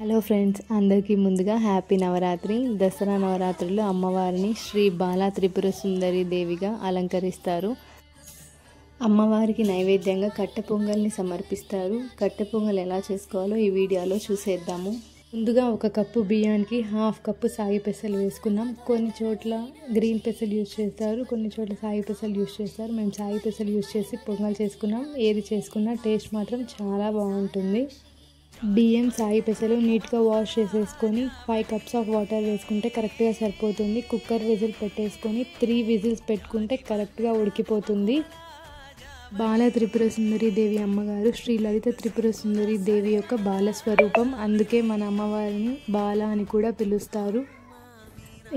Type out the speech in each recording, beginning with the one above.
Hello friends, అందరికీ ముందుగా happy Navratri. Dasara నవరాత్రులు అమ్మవారిని శ్రీ బాలా త్రిపుర సుందరి దేవిగా అలంకరిస్తారు. అమ్మవారికి నైవేద్యంగా కట్టె పొంగల్ని సమర్పిస్తారు. కట్టె పొంగల్ ఎలా చేసుకోవాలో ఈ వీడియోలో చూసేద్దాము. ముందుగా ఒక కప్పు బియ్యానికి హాఫ్ కప్పు సాయి పెసలు వేసుకున్నాం. కొన్ని చోట్ల గ్రీన్ పెసలు యూజ్ చేస్తారు, కొన్ని చోట్ల సాయి పెసలు యూజ్ చేస్తారు. మేము సాయి పెసలు యూజ్ చేసి పొంగల్ చేసుకున్నాం. ఏది చేసుకున్నా టేస్ట్ మాత్రం చాలా బాగుంటుంది. బియ్యం సాయి పెసలు నీట్గా వాష్ చేసేసుకొని 5 కప్స్ ఆఫ్ వాటర్ వేసుకుంటే కరెక్ట్గా సరిపోతుంది. కుక్కర్ విజిల్ పెట్టేసుకొని 3 విజిల్స్ పెట్టుకుంటే కరెక్ట్గా ఉడికిపోతుంది. బాల త్రిపుర సుందరి దేవి అమ్మగారు శ్రీ లలిత త్రిపుర సుందరి దేవి యొక్క బాలస్వరూపం. అందుకే మన అమ్మవారిని బాల అని కూడా పిలుస్తారు.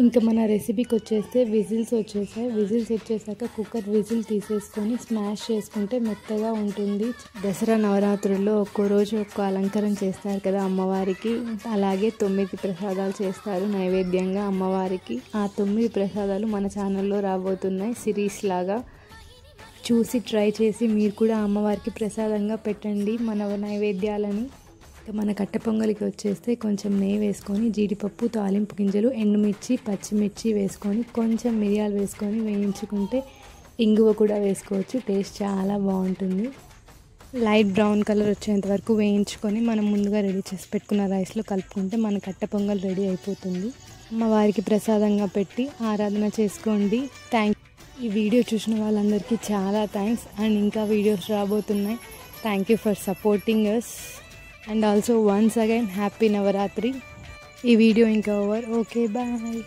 ఇంకా మన రెసిపీకి వచ్చేస్తే విజిల్స్ వచ్చేసాయి. విజిల్స్ వచ్చేసాక కుక్కర్ విజిల్ తీసేసుకొని స్మాష్ చేసుకుంటే మెత్తగా ఉంటుంది. దసరా నవరాత్రుల్లో ఒక్కో రోజు ఒక్కో అలంకరణ చేస్తారు కదా అమ్మవారికి. అలాగే 9 ప్రసాదాలు చేస్తారు నైవేద్యంగా అమ్మవారికి. ఆ 9 ప్రసాదాలు మన ఛానల్లో రాబోతున్నాయి సిరీస్ లాగా. చూసి ట్రై చేసి మీరు కూడా అమ్మవారికి ప్రసాదంగా పెట్టండి మన నైవేద్యాలని. మన కట్టె పొంగలికి వచ్చేస్తే కొంచెం నెయ్యి వేసుకొని జీడిపప్పు, తాలింపు గింజలు, ఎండుమిర్చి, పచ్చిమిర్చి వేసుకొని కొంచెం మిరియాలు వేసుకొని వేయించుకుంటే ఇంగువ కూడా వేసుకోవచ్చు. టేస్ట్ చాలా బాగుంటుంది. లైట్ బ్రౌన్ కలర్ వచ్చేంత వరకు వేయించుకొని మనం ముందుగా రెడీ చేసి పెట్టుకున్న రైస్లో కలుపుకుంటే మన కట్టె పొంగల్ రెడీ అయిపోతుంది. అమ్మవారికి ప్రసాదంగా పెట్టి ఆరాధన చేసుకోండి. ఈ వీడియో చూసిన వాళ్ళందరికీ చాలా థ్యాంక్స్. అండ్ ఇంకా వీడియోస్ రాబోతున్నాయి. Thank you for supporting us. And also once again happy Navaratri. ఈ వీడియో ఇంకా ఓవర్. Okay, bye.